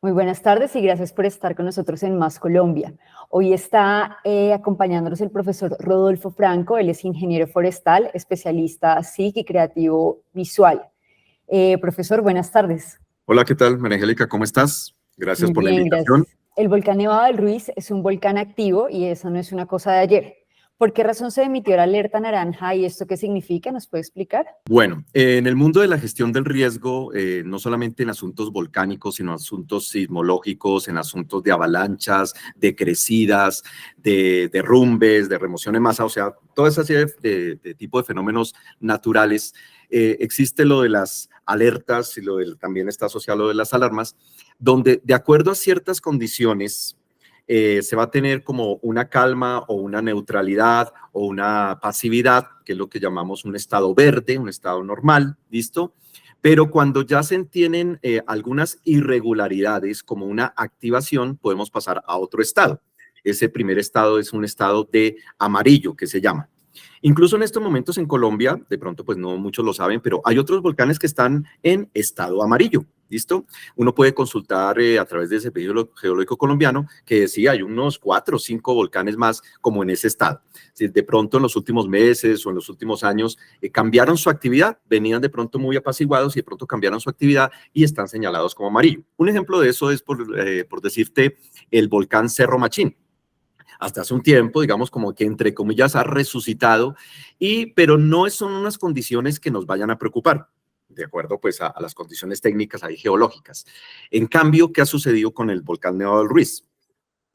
Muy buenas tardes y gracias por estar con nosotros en Más Colombia. Hoy está acompañándonos el profesor Rodolfo Franco. Él es ingeniero forestal, especialista SIC y creativo visual. Profesor, buenas tardes. Hola, ¿qué tal, María Angélica? ¿Cómo estás? Gracias Muy por la bien, invitación. gracias. El volcán Nevado del Ruiz es un volcán activo y eso no es una cosa de ayer. ¿Por qué razón se emitió la alerta naranja y esto qué significa? ¿Nos puede explicar? Bueno, en el mundo de la gestión del riesgo, no solamente en asuntos volcánicos, sino asuntos sismológicos, en asuntos de avalanchas, de crecidas, de derrumbes, de remoción en masa, o sea, toda esa serie de tipo de fenómenos naturales, existe lo de las alertas y también está asociado lo de las alarmas, donde de acuerdo a ciertas condiciones, se va a tener como una calma o una neutralidad o una pasividad, que es lo que llamamos un estado verde, un estado normal, ¿listo? Pero cuando ya se tienen algunas irregularidades como una activación, podemos pasar a otro estado. Ese primer estado es un estado de amarillo, que se llama. Incluso en estos momentos en Colombia, de pronto pues no muchos lo saben, pero hay otros volcanes que están en estado amarillo, ¿listo? Uno puede consultar a través del Servicio Geológico Colombiano que decía hay unos 4 o 5 volcanes más como en ese estado. Si de pronto en los últimos meses o en los últimos años cambiaron su actividad, venían de pronto muy apaciguados y de pronto cambiaron su actividad y están señalados como amarillo. Un ejemplo de eso es, por decirte, el volcán Cerro Machín. Hasta hace un tiempo, digamos, como que entre comillas ha resucitado, pero no son unas condiciones que nos vayan a preocupar, de acuerdo pues a las condiciones técnicas ahí geológicas. En cambio, ¿qué ha sucedido con el volcán Nevado del Ruiz?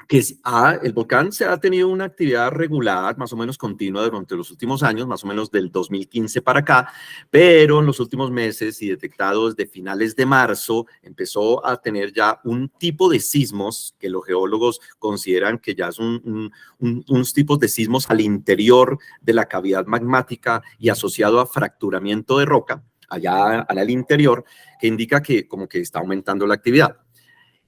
El volcán se ha tenido una actividad regular, más o menos continua durante los últimos años, más o menos del 2015 para acá, pero en los últimos meses y detectado desde finales de marzo, empezó a tener ya un tipo de sismos que los geólogos consideran que ya son unos tipos de sismos al interior de la cavidad magmática y asociado a fracturamiento de roca, allá al interior, que indica que como que está aumentando la actividad.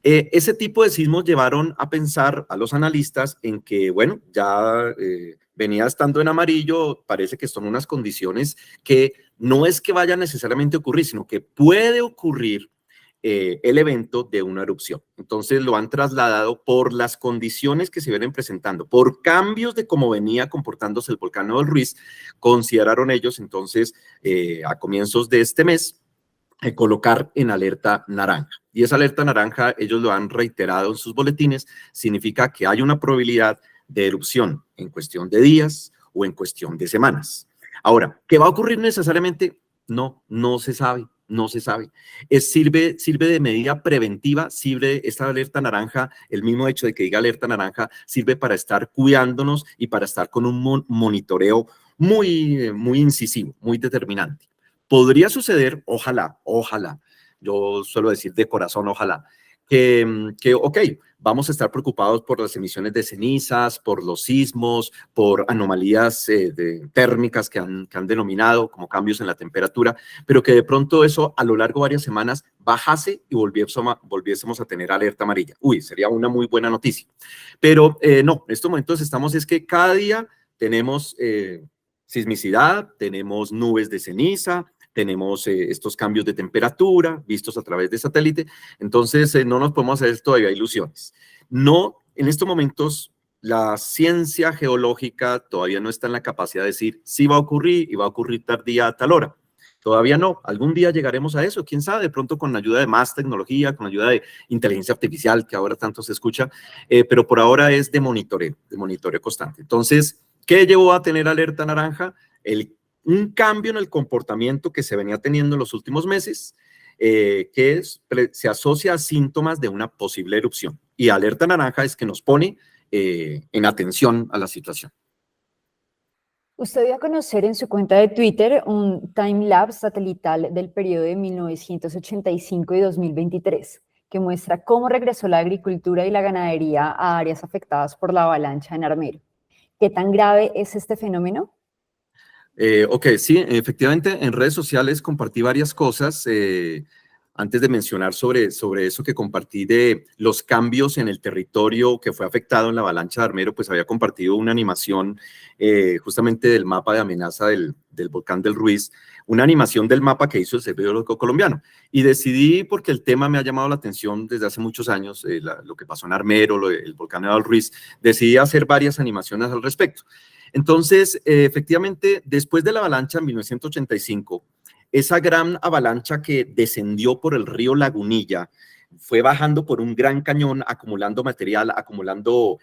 Ese tipo de sismos llevaron a pensar a los analistas en que, bueno, ya venía estando en amarillo, parece que son unas condiciones que no es que vaya necesariamente a ocurrir, sino que puede ocurrir el evento de una erupción. Entonces lo han trasladado por las condiciones que se vienen presentando, por cambios de cómo venía comportándose el volcán del Ruiz, consideraron ellos entonces a comienzos de este mes, colocar en alerta naranja. Y esa alerta naranja, ellos lo han reiterado en sus boletines, significa que hay una probabilidad de erupción en cuestión de días o en cuestión de semanas. Ahora, ¿qué va a ocurrir necesariamente? No se sabe, no se sabe. Sirve de medida preventiva, sirve esta alerta naranja, el mismo hecho de que diga alerta naranja, sirve para estar cuidándonos y para estar con un monitoreo muy incisivo, muy determinante. Podría suceder, ojalá, yo suelo decir de corazón, ojalá, ok, vamos a estar preocupados por las emisiones de cenizas, por los sismos, por anomalías térmicas que han denominado como cambios en la temperatura, pero que de pronto eso a lo largo de varias semanas bajase y volviésemos a tener alerta amarilla. Uy, sería una muy buena noticia. Pero no, en estos momentos es que cada día tenemos sismicidad, tenemos nubes de ceniza, tenemos estos cambios de temperatura vistos a través de satélite, entonces no nos podemos hacer todavía ilusiones. No, en estos momentos la ciencia geológica todavía no está en la capacidad de decir si va a ocurrir y va a ocurrir tal día a tal hora. Todavía no, algún día llegaremos a eso, quién sabe, de pronto con la ayuda de más tecnología, con la ayuda de inteligencia artificial, que ahora tanto se escucha, pero por ahora es de monitoreo constante. Entonces, ¿qué llevó a tener alerta naranja? Un cambio en el comportamiento que se venía teniendo en los últimos meses, se asocia a síntomas de una posible erupción. Y alerta naranja es que nos pone en atención a la situación. Usted dio a conocer en su cuenta de Twitter un time-lapse satelital del periodo de 1985 y 2023, que muestra cómo regresó la agricultura y la ganadería a áreas afectadas por la avalancha en Armero. ¿Qué tan grave es este fenómeno? Ok, sí, efectivamente en redes sociales compartí varias cosas. antes de mencionar sobre eso que compartí de los cambios en el territorio que fue afectado en la avalancha de Armero, pues había compartido una animación justamente del mapa de amenaza del volcán del Ruiz, una animación del mapa que hizo el Servicio Geológico Colombiano. Y decidí, porque el tema me ha llamado la atención desde hace muchos años, lo que pasó en Armero, el volcán del Ruiz, decidí hacer varias animaciones al respecto. Entonces, efectivamente, después de la avalancha en 1985, esa gran avalancha que descendió por el río Lagunilla, fue bajando por un gran cañón, acumulando material, acumulando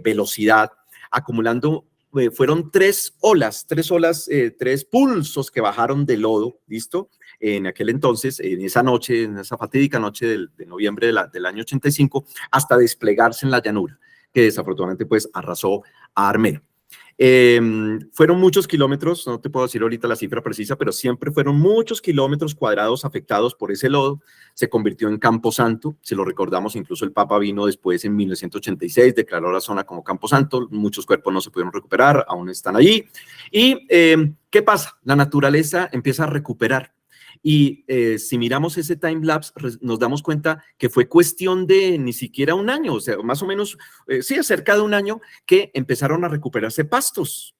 velocidad, acumulando, fueron tres olas, tres pulsos que bajaron de lodo, ¿listo? En aquel entonces, en esa noche, en esa fatídica noche de noviembre del año 85, hasta desplegarse en la llanura, que desafortunadamente pues arrasó a Armero. Fueron muchos kilómetros, no te puedo decir ahorita la cifra precisa, pero siempre fueron muchos kilómetros cuadrados afectados por ese lodo. Se convirtió en Camposanto, si lo recordamos, incluso el Papa vino después en 1986, declaró la zona como Camposanto, muchos cuerpos no se pudieron recuperar, aún están allí. ¿Y qué pasa? La naturaleza empieza a recuperar. Y si miramos ese time-lapse, nos damos cuenta que fue cuestión de ni siquiera un año, o sea, más o menos, sí, cerca de un año, que empezaron a recuperarse pastos.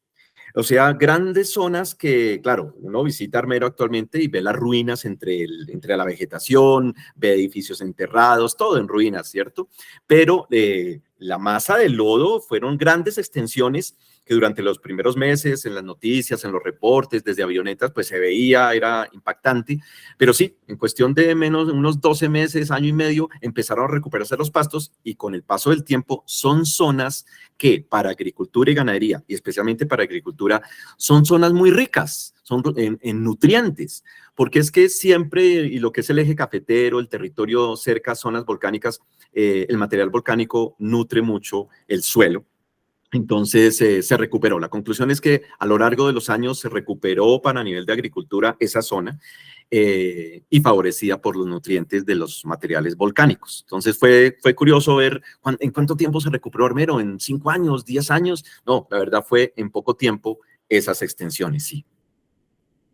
O sea, grandes zonas que, claro, uno visita Armero actualmente y ve las ruinas entre la vegetación, ve edificios enterrados, todo en ruinas, ¿cierto? Pero la masa de lodo fueron grandes extensiones que durante los primeros meses, en las noticias, en los reportes, desde avionetas, pues se veía, era impactante, pero sí, en cuestión de unos 12 meses, año y medio, empezaron a recuperarse los pastos y con el paso del tiempo son zonas que para agricultura y ganadería, y especialmente para agricultura, son zonas muy ricas, son en nutrientes, porque es que siempre, y lo que es el eje cafetero, el territorio cerca a zonas volcánicas, el material volcánico nutre mucho el suelo. Entonces se recuperó. La conclusión es que a lo largo de los años se recuperó para nivel de agricultura esa zona y favorecida por los nutrientes de los materiales volcánicos. Entonces fue curioso ver en cuánto tiempo se recuperó Armero, en 5 años, 10 años. No, la verdad fue en poco tiempo esas extensiones, sí.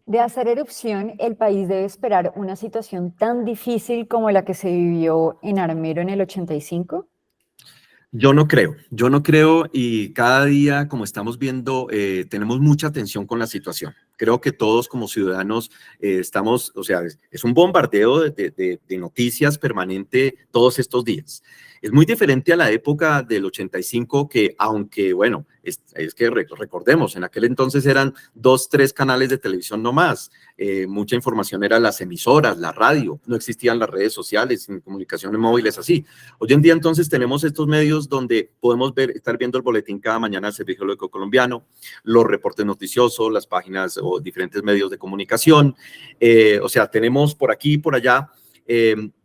De hacer erupción, el país debe esperar una situación tan difícil como la que se vivió en Armero en el 85. Yo no creo y cada día, como estamos viendo, tenemos mucha atención con la situación. Creo que todos como ciudadanos estamos, o sea, es un bombardeo de noticias permanente todos estos días. Es muy diferente a la época del 85 que, aunque, bueno, es que recordemos, en aquel entonces eran 2, 3 canales de televisión no más. Mucha información era las emisoras, la radio, no existían las redes sociales, ni comunicaciones móviles así. Hoy en día entonces tenemos estos medios donde podemos estar viendo el boletín cada mañana del Servicio Geológico Colombiano, los reportes noticiosos, las páginas o diferentes medios de comunicación. O sea, tenemos por aquí y por allá.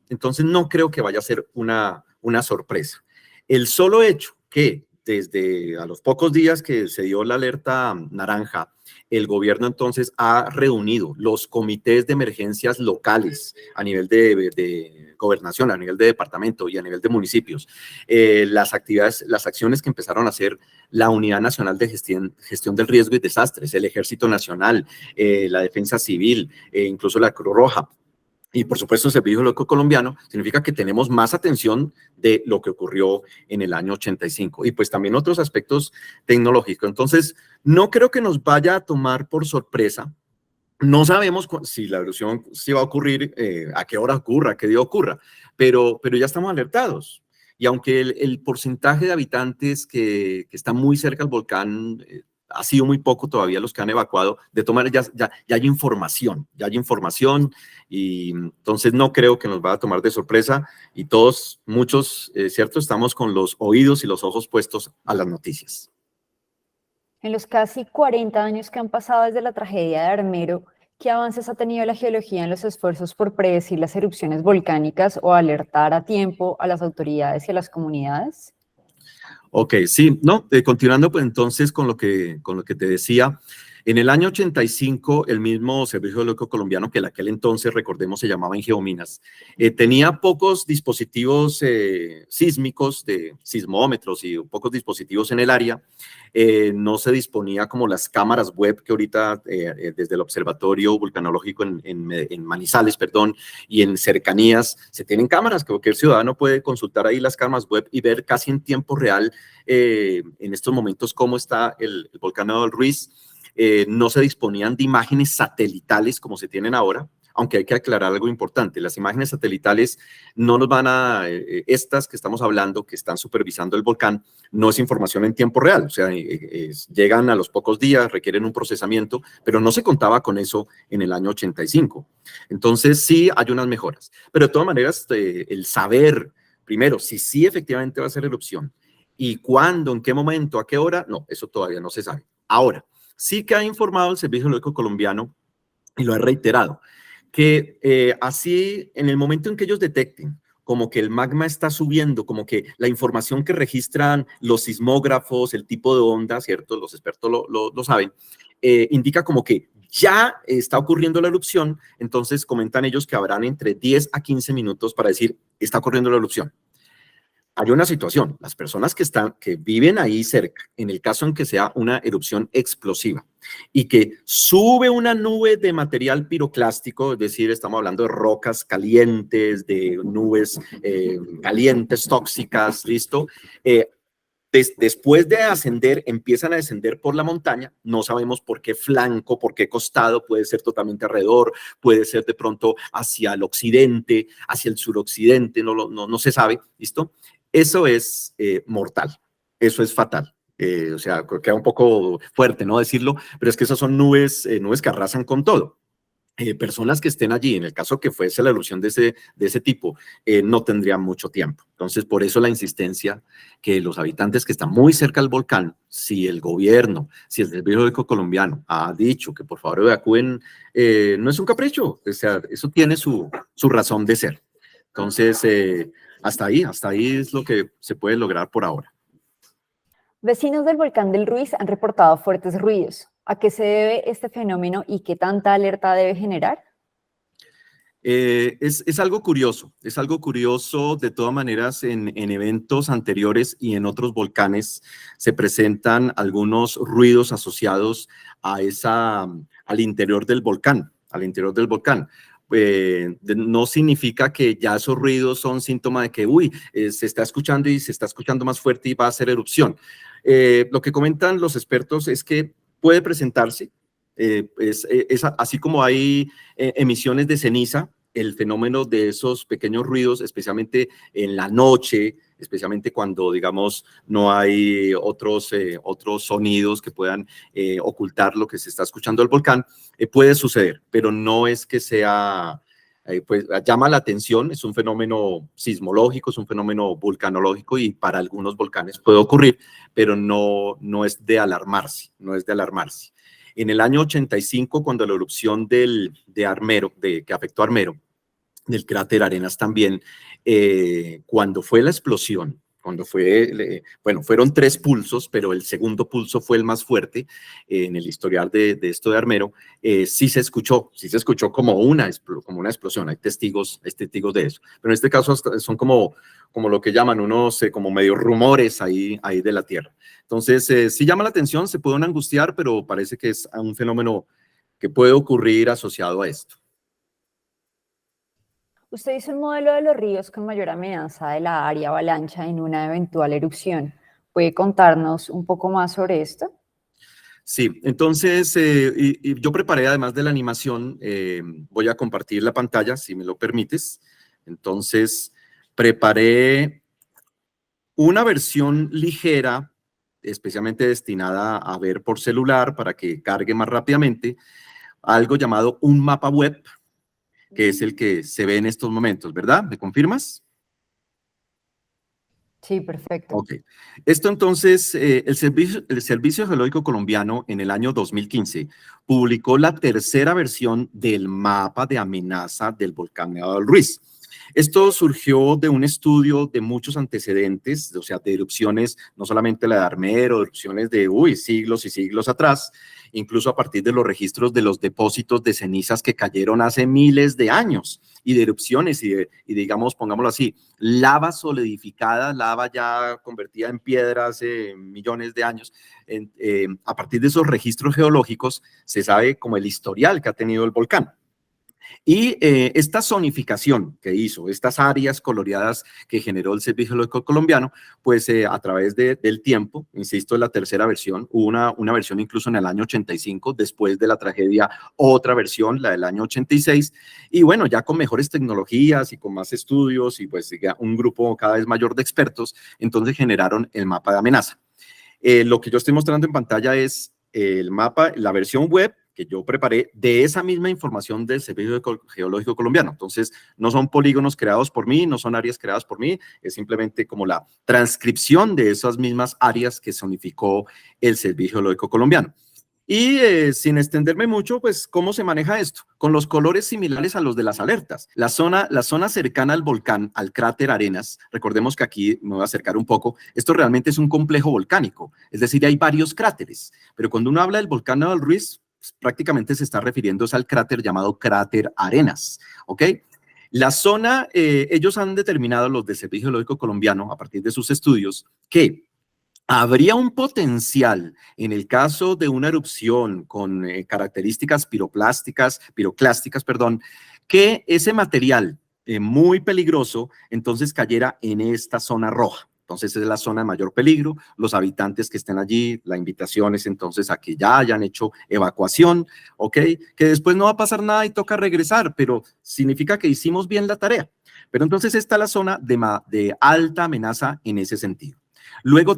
Entonces no creo que vaya a ser una sorpresa. El solo hecho que desde a los pocos días que se dio la alerta naranja, el gobierno entonces ha reunido los comités de emergencias locales a nivel de gobernación, a nivel de departamento y a nivel de municipios. Las actividades, las acciones que empezaron a hacer la Unidad Nacional de Gestión del Riesgo y Desastres, el Ejército Nacional, la Defensa Civil, incluso la Cruz Roja, y por supuesto el Servicio Geológico Colombiano, significa que tenemos más atención de lo que ocurrió en el año 85 y pues también otros aspectos tecnológicos. Entonces, no creo que nos vaya a tomar por sorpresa. No sabemos si la erupción sí va a ocurrir, a qué hora ocurra, a qué día ocurra, pero ya estamos alertados. Y aunque el porcentaje de habitantes que están muy cerca del volcán ha sido muy poco todavía los que han evacuado, de tomar ya hay información, y entonces no creo que nos va a tomar de sorpresa y todos, muchos, ¿cierto? Estamos con los oídos y los ojos puestos a las noticias. En los casi 40 años que han pasado desde la tragedia de Armero, ¿qué avances ha tenido la geología en los esfuerzos por predecir las erupciones volcánicas o alertar a tiempo a las autoridades y a las comunidades? Ok, sí, no, continuando pues entonces con lo que te decía, En el año 85, el mismo Servicio Geológico Colombiano, que en aquel entonces, recordemos, se llamaba Ingeominas, tenía pocos dispositivos sísmicos, de sismómetros y pocos dispositivos en el área. No se disponía como las cámaras web que ahorita desde el Observatorio Vulcanológico en Manizales, perdón, y en cercanías se tienen cámaras que cualquier ciudadano puede consultar ahí las cámaras web y ver casi en tiempo real en estos momentos cómo está el volcán Nevado del Ruiz. No se disponían de imágenes satelitales como se tienen ahora, aunque hay que aclarar algo importante. Las imágenes satelitales no nos van a, estas que estamos hablando, que están supervisando el volcán, no es información en tiempo real, o sea, llegan a los pocos días, requieren un procesamiento, pero no se contaba con eso en el año 85. Entonces sí hay unas mejoras, pero de todas maneras el saber, primero, si sí efectivamente va a ser erupción, y cuándo, en qué momento, a qué hora, no, eso todavía no se sabe. Ahora, sí que ha informado el Servicio Geológico Colombiano, y lo ha reiterado, que así en el momento en que ellos detecten como que el magma está subiendo, como que la información que registran los sismógrafos, el tipo de onda, ¿cierto? Los expertos lo saben, indica como que ya está ocurriendo la erupción, entonces comentan ellos que habrán entre 10 a 15 minutos para decir, está ocurriendo la erupción. Hay una situación, las personas que viven ahí cerca, en el caso en que sea una erupción explosiva y que sube una nube de material piroclástico, es decir, estamos hablando de rocas calientes, de nubes calientes, tóxicas, ¿listo? Después de ascender, empiezan a descender por la montaña, no sabemos por qué flanco, por qué costado, puede ser totalmente alrededor, puede ser de pronto hacia el occidente, hacia el suroccidente, no se sabe, ¿listo? Eso es mortal, eso es fatal. O sea, queda un poco fuerte, ¿no? Decirlo, pero es que esas son nubes que arrasan con todo. Personas que estén allí, en el caso que fuese la erupción de ese tipo, no tendrían mucho tiempo. Entonces, por eso la insistencia que los habitantes que están muy cerca del volcán, si el gobierno, si el Servicio Geológico Colombiano ha dicho que por favor evacúen, no es un capricho, o sea, eso tiene su razón de ser. Entonces, hasta ahí es lo que se puede lograr por ahora. Vecinos del volcán del Ruiz han reportado fuertes ruidos. ¿A qué se debe este fenómeno y qué tanta alerta debe generar? Es algo curioso, de todas maneras en eventos anteriores y en otros volcanes se presentan algunos ruidos asociados al interior del volcán, no significa que ya esos ruidos son síntoma de que, se está escuchando y se está escuchando más fuerte y va a hacer erupción. Lo que comentan los expertos es que puede presentarse, así como hay emisiones de ceniza, el fenómeno de esos pequeños ruidos, especialmente en la noche, especialmente cuando, digamos, no hay otros sonidos que puedan ocultar lo que se está escuchando del volcán, puede suceder, pero no es que sea, pues llama la atención, es un fenómeno sismológico, es un fenómeno vulcanológico y para algunos volcanes puede ocurrir, pero no es de alarmarse, no es de alarmarse. En el año 85, cuando la erupción de Armero, que afectó a Armero, del cráter Arenas también, cuando fue la explosión, fueron 3 pulsos, pero el segundo pulso fue el más fuerte en el historial de esto de Armero, sí se escuchó como una explosión, hay testigos de eso, pero en este caso son como lo que llaman unos, como medio rumores ahí de la Tierra. Entonces, sí llama la atención, se pueden angustiar, pero parece que es un fenómeno que puede ocurrir asociado a esto. Usted hizo un modelo de los ríos con mayor amenaza de la área avalancha en una eventual erupción. ¿Puede contarnos un poco más sobre esto? Sí, entonces y yo preparé además de la animación, voy a compartir la pantalla, si me lo permites. Entonces, preparé una versión ligera, especialmente destinada a ver por celular para que cargue más rápidamente, algo llamado un mapa web, que es el que se ve en estos momentos, ¿verdad? ¿Me confirmas? Sí, perfecto. Ok. Esto entonces, el Servicio Geológico Colombiano en el año 2015 publicó la tercera versión del mapa de amenaza del volcán Nevado del Ruiz. Esto surgió de un estudio de muchos antecedentes, o sea, de erupciones, no solamente la de Armero, erupciones de, siglos y siglos atrás, incluso a partir de los registros de los depósitos de cenizas que cayeron hace miles de años, y de erupciones, y digamos, pongámoslo así, lava solidificada, lava ya convertida en piedra hace millones de años. A partir de esos registros geológicos se sabe como el historial que ha tenido el volcán. Y esta zonificación que hizo, estas áreas coloreadas que generó el Servicio Geológico Colombiano, pues a través del tiempo, insisto, en la tercera versión, hubo una versión incluso en el año 85, después de la tragedia, otra versión, la del año 86, y bueno, ya con mejores tecnologías y con más estudios y pues un grupo cada vez mayor de expertos, entonces generaron el mapa de amenaza. Lo que yo estoy mostrando en pantalla es el mapa, la versión web que yo preparé de esa misma información del Servicio Geológico Colombiano. Entonces, no son polígonos creados por mí, no son áreas creadas por mí, es simplemente como la transcripción de esas mismas áreas que zonificó el Servicio Geológico Colombiano. Y sin extenderme mucho, pues, ¿cómo se maneja esto? Con los colores similares a los de las alertas. La zona cercana al volcán, al cráter Arenas, recordemos que aquí me voy a acercar un poco, esto realmente es un complejo volcánico, es decir, hay varios cráteres, pero cuando uno habla del volcán Nevado del Ruiz, pues, prácticamente se está refiriendo al cráter llamado cráter Arenas, ¿ok? La zona, ellos han determinado, los del Servicio Geológico Colombiano, a partir de sus estudios, que habría un potencial en el caso de una erupción con características piroclásticas, perdón, que ese material muy peligroso entonces cayera en esta zona roja. Entonces es la zona de mayor peligro, los habitantes que estén allí, la invitación es entonces a que ya hayan hecho evacuación, ¿ok? Que después no va a pasar nada y toca regresar, pero significa que hicimos bien la tarea. Pero entonces está la zona de alta amenaza en ese sentido. Luego,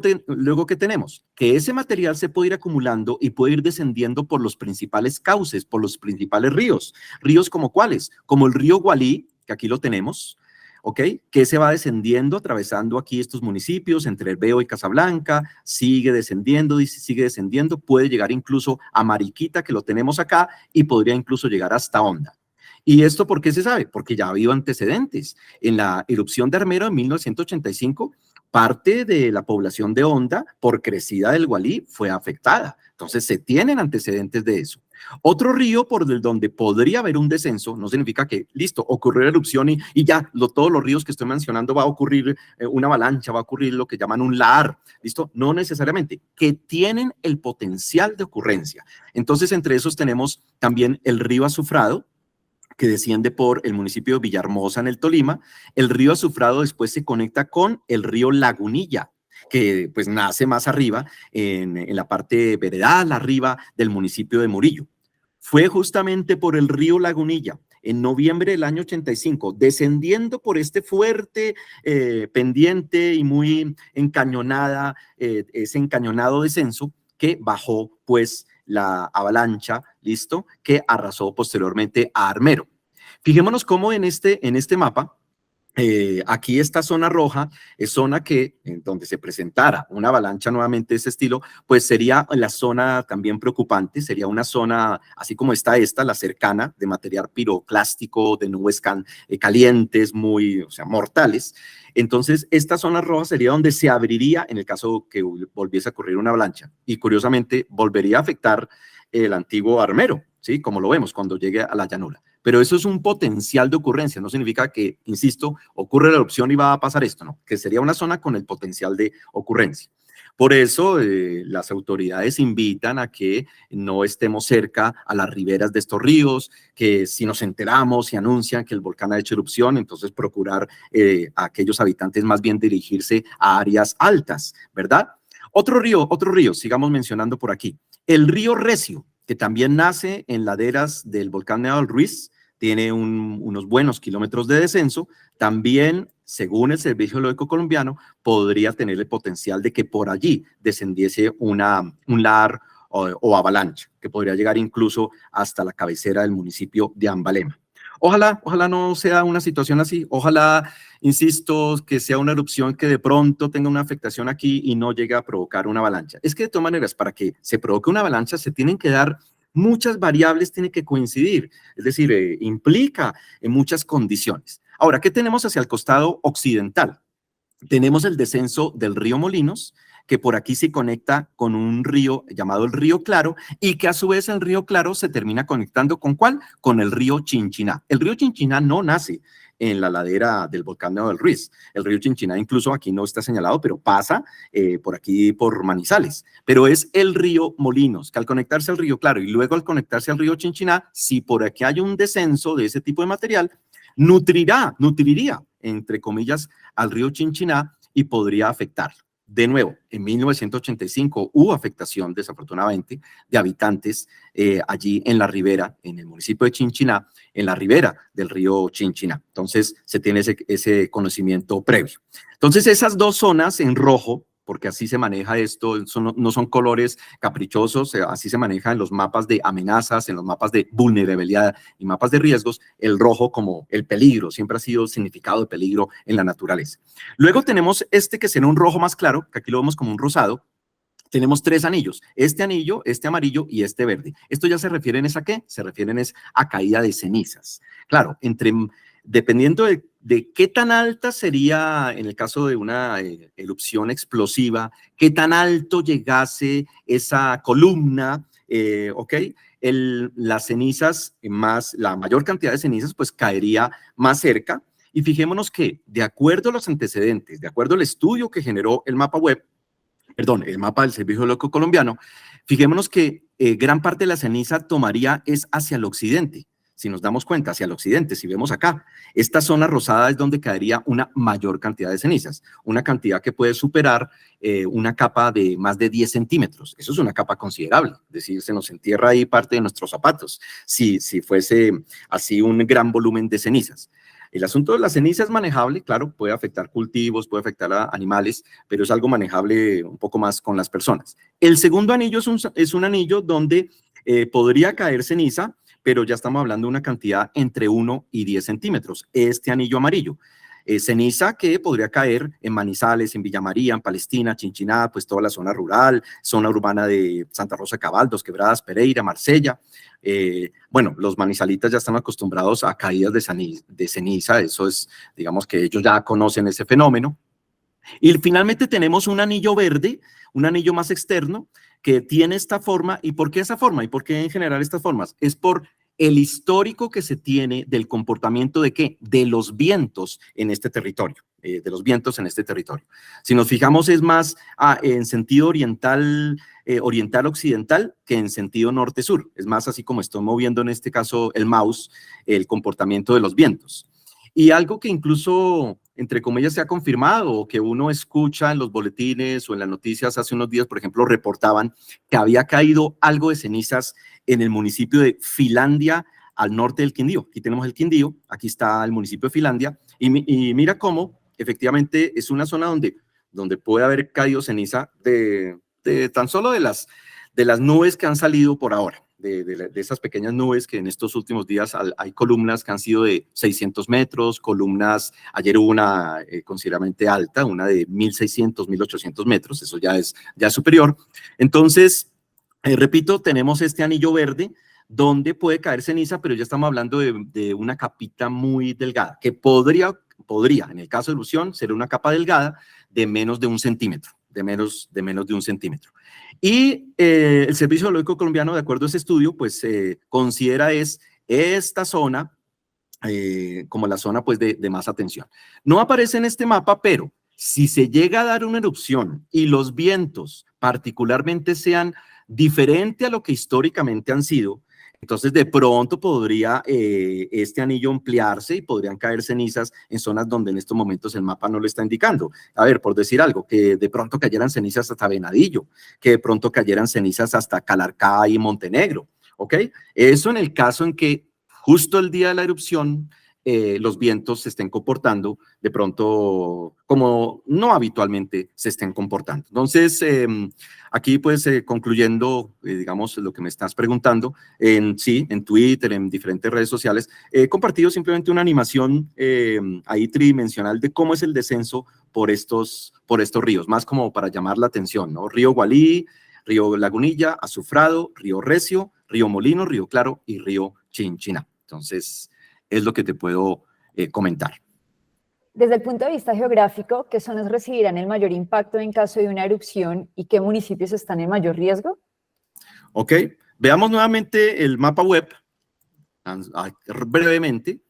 ¿qué tenemos? Que ese material se puede ir acumulando y puede ir descendiendo por los principales cauces, por los principales ríos. ¿Ríos como cuáles? Como el río Gualí, que aquí lo tenemos, ¿ok? Que se va descendiendo, atravesando aquí estos municipios, entre Herbeo y Casablanca, sigue descendiendo, puede llegar incluso a Mariquita, que lo tenemos acá, y podría incluso llegar hasta Honda. ¿Y esto por qué se sabe? Porque ya ha habido antecedentes. En la erupción de Armero en 1985, parte de la población de Honda, por crecida del Gualí, fue afectada. Entonces, se tienen antecedentes de eso. Otro río por donde podría haber un descenso, no significa que, listo, ocurrió la erupción y ya, todos los ríos que estoy mencionando va a ocurrir una avalancha, va a ocurrir lo que llaman un lahar, ¿listo? No necesariamente, que tienen el potencial de ocurrencia. Entonces, entre esos tenemos también el río Azufrado, que desciende por el municipio de Villahermosa en el Tolima. El río Azufrado después se conecta con el río Lagunilla, que pues nace más arriba, en la parte veredal, arriba del municipio de Murillo. Fue justamente por el río Lagunilla, en noviembre del año 85, descendiendo por este fuerte pendiente y muy encañonada, ese encañonado descenso, que bajó pues la avalancha, ¿listo? Que arrasó posteriormente a Armero. Fijémonos cómo en este mapa, aquí esta zona roja es zona que, en donde se presentara una avalancha nuevamente de ese estilo, pues sería la zona también preocupante, sería una zona, así como está esta, la cercana, de material piroclástico, de nubes calientes, muy, o sea, mortales. Entonces, esta zona roja sería donde se abriría en el caso que volviese a ocurrir una avalancha. Y curiosamente, volvería a afectar el antiguo Armero, ¿sí? Como lo vemos cuando llegue a la llanura. Pero eso es un potencial de ocurrencia, no significa que, insisto, ocurre la erupción y va a pasar esto, no, que sería una zona con el potencial de ocurrencia. Por eso las autoridades invitan a que no estemos cerca a las riberas de estos ríos, que si nos enteramos y anuncian que el volcán ha hecho erupción, entonces procurar a aquellos habitantes más bien dirigirse a áreas altas, ¿verdad? Otro río, sigamos mencionando por aquí. El río Recio, que también nace en laderas del volcán Nevado del Ruiz, tiene unos buenos kilómetros de descenso, también, según el Servicio Geológico Colombiano, podría tener el potencial de que por allí descendiese un lahar o avalancha, que podría llegar incluso hasta la cabecera del municipio de Ambalema. Ojalá no sea una situación así, ojalá, insisto, que sea una erupción que de pronto tenga una afectación aquí y no llegue a provocar una avalancha. Es que de todas maneras, para que se provoque una avalancha se tienen que dar muchas variables, tienen que coincidir, es decir, implica muchas condiciones. Ahora, ¿qué tenemos hacia el costado occidental? Tenemos el descenso del río Molinos, que por aquí se conecta con un río llamado el río Claro, y que a su vez el río Claro se termina conectando ¿con cuál? Con el río Chinchiná. El río Chinchiná no nace en la ladera del volcán Nevado del Ruiz. El río Chinchiná incluso aquí no está señalado, pero pasa por aquí por Manizales. Pero es el río Molinos, que al conectarse al río Claro y luego al conectarse al río Chinchiná, si por aquí hay un descenso de ese tipo de material, nutriría, entre comillas, al río Chinchiná y podría afectarlo. De nuevo, en 1985 hubo afectación, desafortunadamente, de habitantes allí en la ribera, en el municipio de Chinchiná, en la ribera del río Chinchiná. Entonces, se tiene ese conocimiento previo. Entonces, esas dos zonas en rojo, porque así se maneja esto, no son colores caprichosos, así se maneja en los mapas de amenazas, en los mapas de vulnerabilidad y mapas de riesgos, el rojo como el peligro, siempre ha sido significado de peligro en la naturaleza. Luego tenemos este que será un rojo más claro, que aquí lo vemos como un rosado. Tenemos 3 anillos, este anillo, este amarillo y este verde. Esto ya se refieren ¿a qué? Se refieren a caída de cenizas. Claro, dependiendo de qué tan alta sería, en el caso de una erupción explosiva, qué tan alto llegase esa columna, ¿ok? Las cenizas, la mayor cantidad de cenizas, pues caería más cerca. Y fijémonos que, de acuerdo a los antecedentes, de acuerdo al estudio que generó el mapa del Servicio Geológico Colombiano, fijémonos que gran parte de la ceniza tomaría es hacia el occidente. Si nos damos cuenta, hacia el occidente, si vemos acá, esta zona rosada es donde caería una mayor cantidad de cenizas, una cantidad que puede superar una capa de más de 10 centímetros. Eso es una capa considerable, es decir, se nos entierra ahí parte de nuestros zapatos, si fuese así un gran volumen de cenizas. El asunto de la ceniza es manejable, claro, puede afectar cultivos, puede afectar a animales, pero es algo manejable un poco más con las personas. El segundo anillo es un anillo donde podría caer ceniza, pero ya estamos hablando de una cantidad entre 1 y 10 centímetros, este anillo amarillo. Ceniza que podría caer en Manizales, en Villa María, en Palestina, Chinchiná, pues toda la zona rural, zona urbana de Santa Rosa de Cabaldos, Quebradas, Pereira, Marsella. Bueno, los manizalitas ya están acostumbrados a caídas de ceniza, eso es, digamos que ellos ya conocen ese fenómeno. Y finalmente tenemos un anillo verde, un anillo más externo, que tiene esta forma. ¿Y por qué esa forma? ¿Y por qué en general estas formas? Es por el histórico que se tiene del comportamiento de ¿qué? De los vientos en este territorio, Si nos fijamos es más en sentido oriental-occidental que en sentido norte-sur. Es más así como estoy moviendo en este caso el mouse, el comportamiento de los vientos. Y algo que incluso, entre comillas, se ha confirmado o que uno escucha en los boletines o en las noticias hace unos días, por ejemplo, reportaban que había caído algo de cenizas en el municipio de Filandia, al norte del Quindío. Aquí tenemos el Quindío, aquí está el municipio de Filandia, y mira cómo efectivamente es una zona donde puede haber caído ceniza de tan solo de las nubes que han salido por ahora. De esas pequeñas nubes que en estos últimos días hay columnas que han sido de 600 metros, columnas, ayer hubo una considerablemente alta, una de 1.600, 1.800 metros, eso ya es superior. Entonces, repito, tenemos este anillo verde donde puede caer ceniza, pero ya estamos hablando de una capita muy delgada, que podría, en el caso de erupción, ser una capa delgada de menos de 1 centímetro, de menos de 1 centímetro. Y el Servicio Geológico Colombiano, de acuerdo a ese estudio, pues considera esta zona como la zona pues de más atención. No aparece en este mapa, pero si se llega a dar una erupción y los vientos particularmente sean diferentes a lo que históricamente han sido, entonces de pronto podría este anillo ampliarse y podrían caer cenizas en zonas donde en estos momentos el mapa no lo está indicando. A ver, por decir algo, que de pronto cayeran cenizas hasta Venadillo, que de pronto cayeran cenizas hasta Calarcá y Montenegro, ¿ok? Eso en el caso en que justo el día de la erupción los vientos se estén comportando de pronto como no habitualmente se estén comportando. Entonces, aquí pues concluyendo, digamos, lo que me estás preguntando, en Twitter, en diferentes redes sociales, he compartido simplemente una animación ahí tridimensional de cómo es el descenso por estos ríos, más como para llamar la atención, ¿no? Río Gualí, Río Lagunilla, Azufrado, Río Recio, Río Molino, Río Claro y Río Chinchiná. Entonces, es lo que te puedo comentar. Desde el punto de vista geográfico, ¿qué zonas recibirán el mayor impacto en caso de una erupción y qué municipios están en mayor riesgo? Ok, veamos nuevamente el mapa web, brevemente.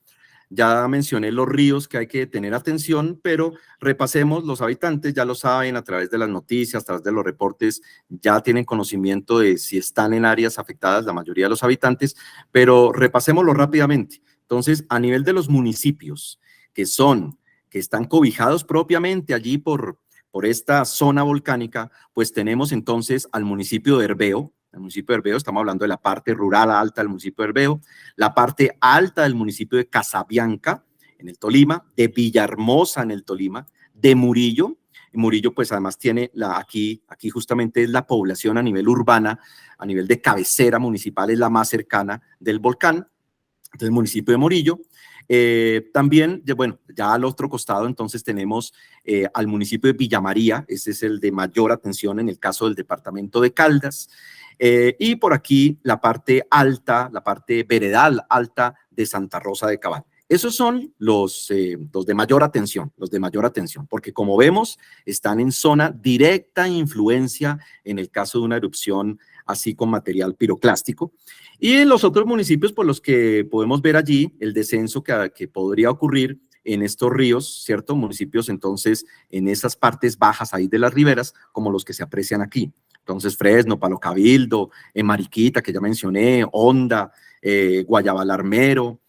Ya mencioné los ríos que hay que tener atención, pero repasemos, los habitantes ya lo saben a través de las noticias, a través de los reportes, ya tienen conocimiento de si están en áreas afectadas la mayoría de los habitantes, pero repasémoslo rápidamente. Entonces, a nivel de los municipios que están cobijados propiamente allí por esta zona volcánica, pues tenemos entonces al municipio de Herveo. El municipio de Herveo, estamos hablando de la parte rural alta del municipio de Herveo, la parte alta del municipio de Casabianca, en el Tolima, de Villahermosa, en el Tolima, de Murillo. Murillo, pues además tiene aquí justamente es la población a nivel urbana, a nivel de cabecera municipal, es la más cercana del volcán. Entonces, el municipio de Murillo. También, bueno, ya al otro costado entonces tenemos al municipio de Villa María, ese es el de mayor atención en el caso del departamento de Caldas, y por aquí la parte alta, la parte veredal alta de Santa Rosa de Cabal. Esos son los de mayor atención, porque como vemos, están en zona directa influencia en el caso de una erupción así con material piroclástico. Y en los otros municipios, por los que podemos ver allí el descenso que podría ocurrir en estos ríos, ¿cierto? Municipios entonces en esas partes bajas ahí de las riberas, como los que se aprecian aquí. Entonces, Fresno, Palo Cabildo, Mariquita, que ya mencioné, Honda, Guayabalarmero.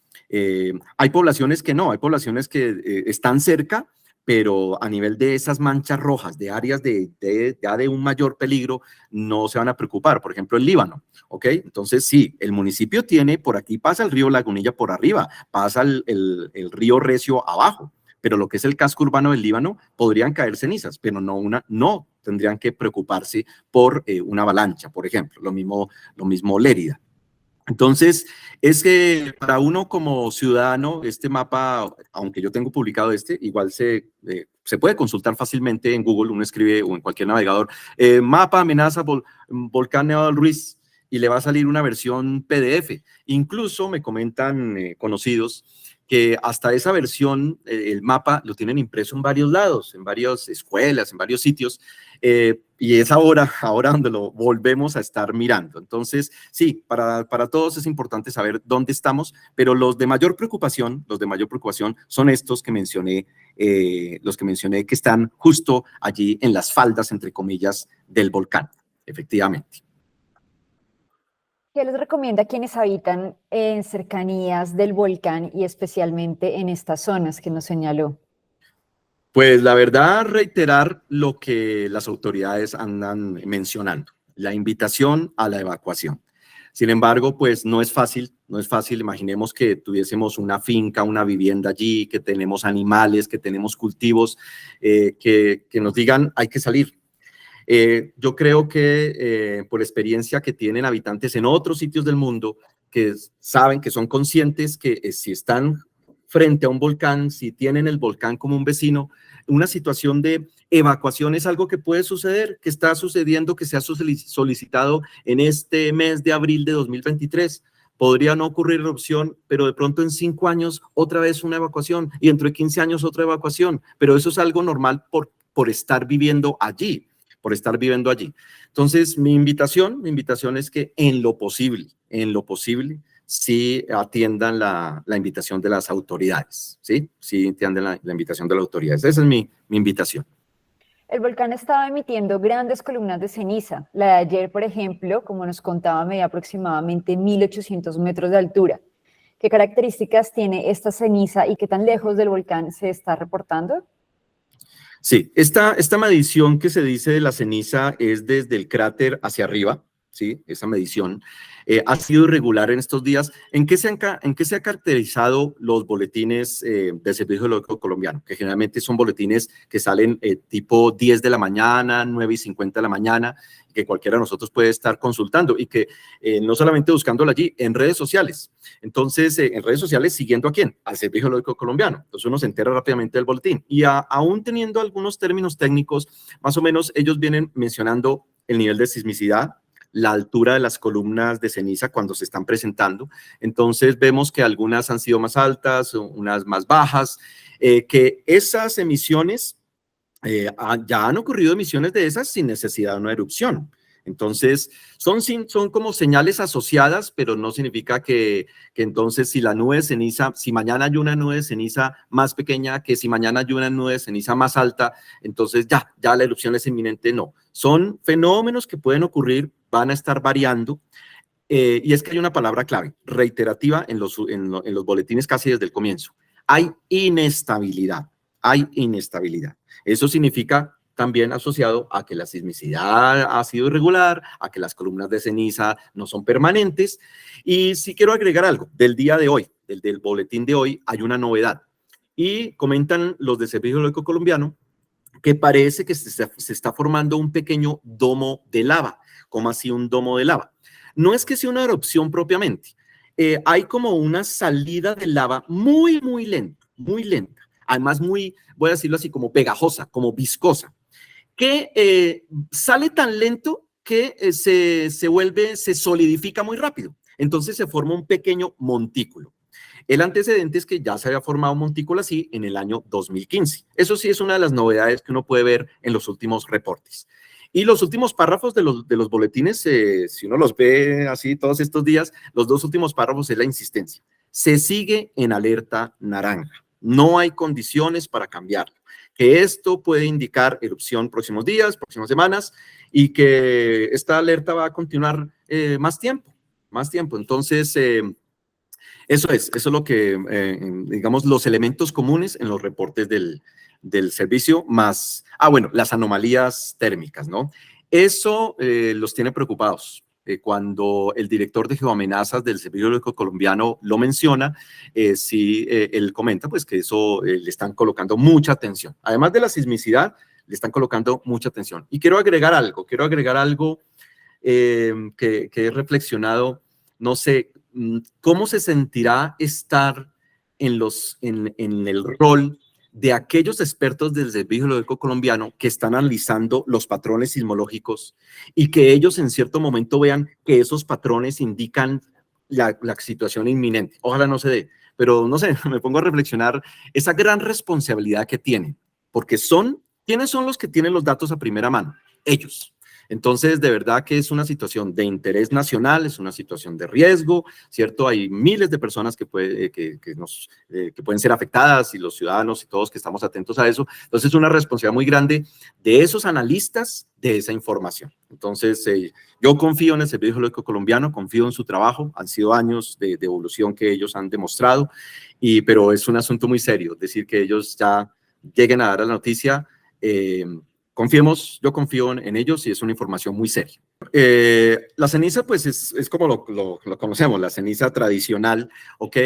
Hay poblaciones que no, hay poblaciones que están cerca, pero a nivel de esas manchas rojas, de áreas ya de un mayor peligro, no se van a preocupar. Por ejemplo, el Líbano, ¿ok? Entonces, sí, el municipio tiene, por aquí pasa el río Lagunilla por arriba, pasa el río Recio abajo, pero lo que es el casco urbano del Líbano, podrían caer cenizas, pero no tendrían que preocuparse por una avalancha, por ejemplo, lo mismo Lérida. Entonces, es que para uno como ciudadano, este mapa, aunque yo tengo publicado igual se puede consultar fácilmente en Google, uno escribe o en cualquier navegador, mapa amenaza volcán Nevado del Ruiz, y le va a salir una versión PDF. Incluso me comentan conocidos que hasta esa versión, el mapa, lo tienen impreso en varios lados, en varias escuelas, en varios sitios, y es ahora donde lo volvemos a estar mirando. Entonces, sí, para todos es importante saber dónde estamos, pero los de mayor preocupación son estos que mencioné, los que mencioné que están justo allí en las faldas, entre comillas, del volcán, efectivamente. ¿Qué les recomienda a quienes habitan en cercanías del volcán y especialmente en estas zonas que nos señaló? Pues la verdad, reiterar lo que las autoridades andan mencionando, la invitación a la evacuación. Sin embargo, pues no es fácil. Imaginemos que tuviésemos una finca, una vivienda allí, que tenemos animales, que tenemos cultivos, que nos digan hay que salir. Yo creo que por experiencia que tienen habitantes en otros sitios del mundo, que saben, que son conscientes que si están frente a un volcán, si tienen el volcán como un vecino, una situación de evacuación es algo que puede suceder, que está sucediendo, que se ha solicitado en este mes de abril de 2023. Podría no ocurrir erupción, pero de pronto en 5 años otra vez una evacuación y dentro de 15 años otra evacuación, pero eso es algo normal por estar viviendo allí. Entonces, mi invitación es que en lo posible, sí atiendan la invitación de las autoridades, ¿sí? Sí atiendan la invitación de las autoridades. Esa es mi invitación. El volcán estaba emitiendo grandes columnas de ceniza. La de ayer, por ejemplo, como nos contaba, medía aproximadamente 1.800 metros de altura. ¿Qué características tiene esta ceniza y qué tan lejos del volcán se está reportando? Sí, esta medición que se dice de la ceniza es desde el cráter hacia arriba, ¿sí? Esa medición ha sido irregular en estos días. ¿En qué se han caracterizado los boletines del Servicio Geológico Colombiano? Que generalmente son boletines que salen tipo 10 de la mañana, 9:50 de la mañana, que cualquiera de nosotros puede estar consultando y que no solamente buscándolo allí, en redes sociales. Entonces, en redes sociales, ¿siguiendo a quién? Al Servicio Geológico Colombiano. Entonces, uno se entera rápidamente del boletín. Y aún teniendo algunos términos técnicos, más o menos ellos vienen mencionando el nivel de sismicidad, la altura de las columnas de ceniza cuando se están presentando. Entonces vemos que algunas han sido más altas, unas más bajas, que esas emisiones, ya han ocurrido emisiones de esas sin necesidad de una erupción. Entonces, son como señales asociadas, pero no significa que entonces si la nube de ceniza, si mañana hay una nube de ceniza más pequeña, que si mañana hay una nube de ceniza más alta, entonces ya la erupción es inminente. No, son fenómenos que pueden ocurrir, van a estar variando. Y es que hay una palabra clave, reiterativa en los boletines casi desde el comienzo. Hay inestabilidad, hay inestabilidad. Eso significa también asociado a que la sismicidad ha sido irregular, a que las columnas de ceniza no son permanentes. Y sí quiero agregar algo, del día de hoy, del boletín de hoy, hay una novedad. Y comentan los del Servicio Geológico Colombiano que parece que se está formando un pequeño domo de lava. ¿Cómo así un domo de lava? No es que sea una erupción propiamente. Hay como una salida de lava muy, muy lenta, muy lenta. Además, muy, voy a decirlo así, como pegajosa, como viscosa, que sale tan lento que se solidifica muy rápido. Entonces se forma un pequeño montículo. El antecedente es que ya se había formado un montículo así en el año 2015. Eso sí es una de las novedades que uno puede ver en los últimos reportes. Y los últimos párrafos de los boletines, si uno los ve así todos estos días, los dos últimos párrafos es la insistencia. Se sigue en alerta naranja. No hay condiciones para cambiarlo. Que esto puede indicar erupción próximos días, próximas semanas, y que esta alerta va a continuar más tiempo, más tiempo. Entonces, eso es lo que, digamos, los elementos comunes en los reportes del servicio, más, bueno, las anomalías térmicas, ¿no? Eso los tiene preocupados. Cuando el director de geoamenazas del Servicio Geológico Colombiano lo menciona, sí, él comenta pues que eso le están colocando mucha atención. Además de la sismicidad, le están colocando mucha atención. Y quiero agregar algo que he reflexionado, no sé, ¿cómo se sentirá estar en el rol de aquellos expertos del Servicio Geológico Colombiano que están analizando los patrones sismológicos y que ellos en cierto momento vean que esos patrones indican la situación inminente? Ojalá no se dé, pero no sé, me pongo a reflexionar esa gran responsabilidad que tienen, porque ¿quiénes son los que tienen los datos a primera mano? Ellos. Entonces, de verdad que es una situación de interés nacional, es una situación de riesgo, ¿cierto? Hay miles de personas que pueden ser afectadas y los ciudadanos y todos que estamos atentos a eso. Entonces, es una responsabilidad muy grande de esos analistas de esa información. Entonces, yo confío en el Servicio Geológico Colombiano, confío en su trabajo, han sido años de evolución que ellos han demostrado, pero es un asunto muy serio, decir que ellos ya lleguen a dar la noticia. Yo confío en ellos y es una información muy seria. La ceniza, pues, es como lo conocemos, la ceniza tradicional, ¿ok?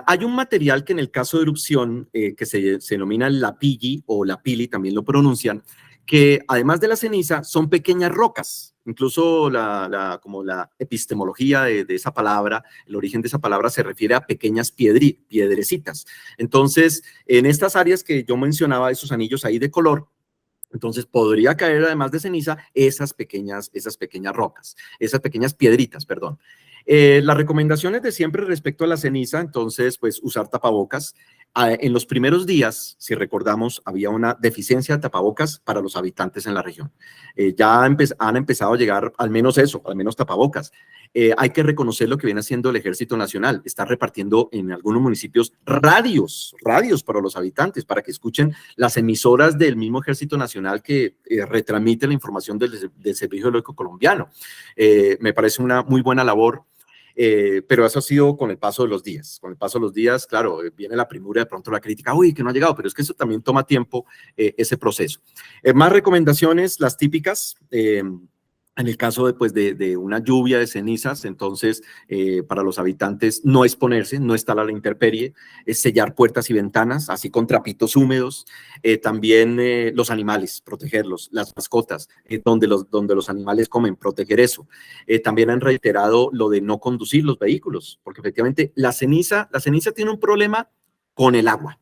Hay un material que en el caso de erupción, que se denomina la pili o la pili, también lo pronuncian, que además de la ceniza, son pequeñas rocas. Incluso como la epistemología de esa palabra, el origen de esa palabra se refiere a pequeñas piedrecitas. Entonces, en estas áreas que yo mencionaba, esos anillos ahí de color, entonces podría caer además de ceniza esas pequeñas rocas, esas pequeñas piedritas, perdón. Las recomendaciones de siempre respecto a la ceniza, entonces, pues usar tapabocas. En los primeros días, si recordamos, había una deficiencia de tapabocas para los habitantes en la región. Ya han empezado a llegar al menos tapabocas. Hay que reconocer lo que viene haciendo el Ejército Nacional. Está repartiendo en algunos municipios radios para los habitantes, para que escuchen las emisoras del mismo Ejército Nacional que retransmite la información del Servicio Geológico Colombiano. Me parece una muy buena labor. Pero eso ha sido con el paso de los días. Con el paso de los días, claro, viene la premura, de pronto la crítica, uy, que no ha llegado, pero es que eso también toma tiempo, ese proceso. Más recomendaciones, las típicas, en el caso de una lluvia de cenizas, entonces, para los habitantes, no exponerse, no estar a la intemperie, sellar puertas y ventanas, así con trapitos húmedos. También los animales, protegerlos, las mascotas, donde los animales comen, proteger eso. También han reiterado lo de no conducir los vehículos, porque efectivamente la ceniza tiene un problema con el agua.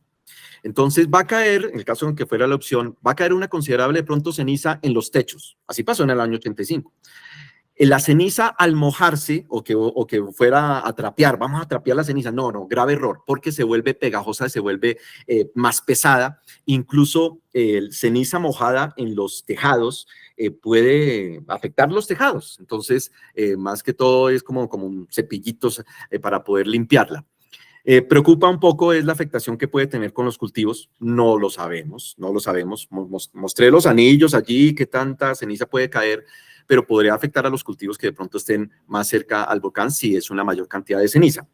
Entonces va a caer, en el caso en que fuera la opción, va a caer una considerable de pronto ceniza en los techos. Así pasó en el año 85. La ceniza al mojarse o que fuera a trapear, vamos a trapear la ceniza, no, no, grave error, porque se vuelve pegajosa, se vuelve más pesada, incluso ceniza mojada en los tejados puede afectar los tejados, entonces más que todo es como un cepillitos para poder limpiarla. Preocupa un poco es la afectación que puede tener con los cultivos, no lo sabemos, no lo sabemos. Mostré los anillos allí, qué tanta ceniza puede caer, pero podría afectar a los cultivos que de pronto estén más cerca al volcán si es una mayor cantidad de ceniza.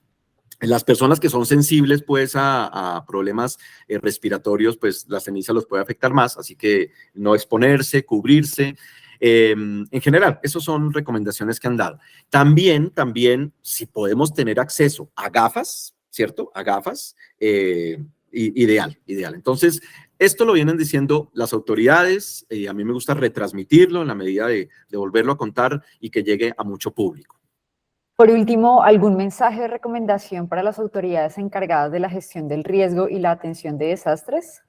Las personas que son sensibles pues a problemas respiratorios, pues la ceniza los puede afectar más, así que no exponerse, cubrirse. En general, esas son recomendaciones que han dado. También, si podemos tener acceso a gafas, ¿cierto? A gafas, ideal. Entonces, esto lo vienen diciendo las autoridades, a mí me gusta retransmitirlo en la medida de volverlo a contar y que llegue a mucho público. Por último, ¿algún mensaje de recomendación para las autoridades encargadas de la gestión del riesgo y la atención de desastres?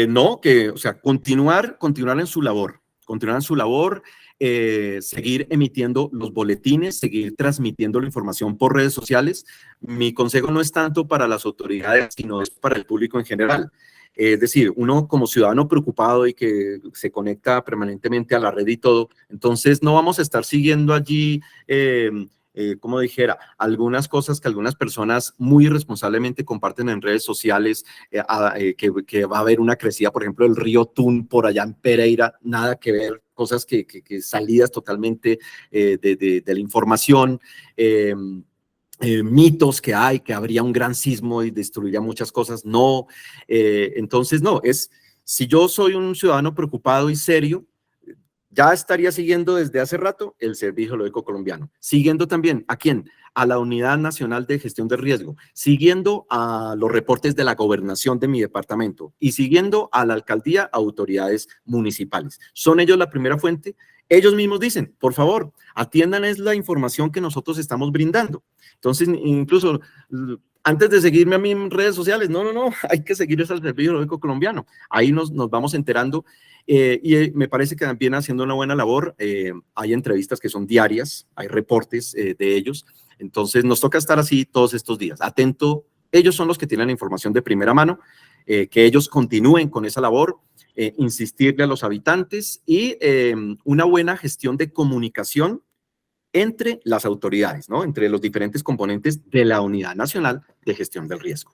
No, o sea, continuar en su labor, seguir emitiendo los boletines, seguir transmitiendo la información por redes sociales. Mi consejo no es tanto para las autoridades, sino es para el público en general. Es decir, uno como ciudadano preocupado y que se conecta permanentemente a la red y todo, entonces no vamos a estar siguiendo allí, como dijera, algunas cosas que algunas personas muy irresponsablemente comparten en redes sociales, que va a haber una crecida, por ejemplo, del río Tun por allá en Pereira, nada que ver, cosas que salidas totalmente de la información, mitos que hay, que habría un gran sismo y destruiría muchas cosas, no. Entonces, no, si yo soy un ciudadano preocupado y serio, ya estaría siguiendo desde hace rato el Servicio Geológico Colombiano, siguiendo también, ¿a quién? A la Unidad Nacional de Gestión de Riesgo, siguiendo a los reportes de la gobernación de mi departamento y siguiendo a la alcaldía, autoridades municipales. ¿Son ellos la primera fuente? Ellos mismos dicen, por favor, atiendan es la información que nosotros estamos brindando. Entonces, incluso antes de seguirme a mí en redes sociales, no, hay que seguir al Servicio Geológico Colombiano. Ahí nos vamos enterando. Me parece que también haciendo una buena labor, hay entrevistas que son diarias, hay reportes de ellos, entonces nos toca estar así todos estos días, atento, ellos son los que tienen la información de primera mano, que ellos continúen con esa labor, insistirle a los habitantes y una buena gestión de comunicación entre las autoridades, ¿no? Entre los diferentes componentes de la Unidad Nacional de Gestión del Riesgo.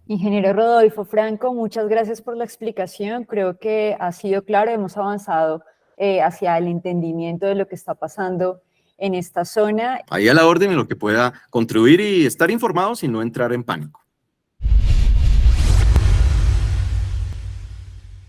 Ingeniero Rodolfo Franco, muchas gracias por la explicación. Creo que ha sido claro, hemos avanzado hacia el entendimiento de lo que está pasando en esta zona. Ahí a la orden en lo que pueda contribuir y estar informados y no entrar en pánico.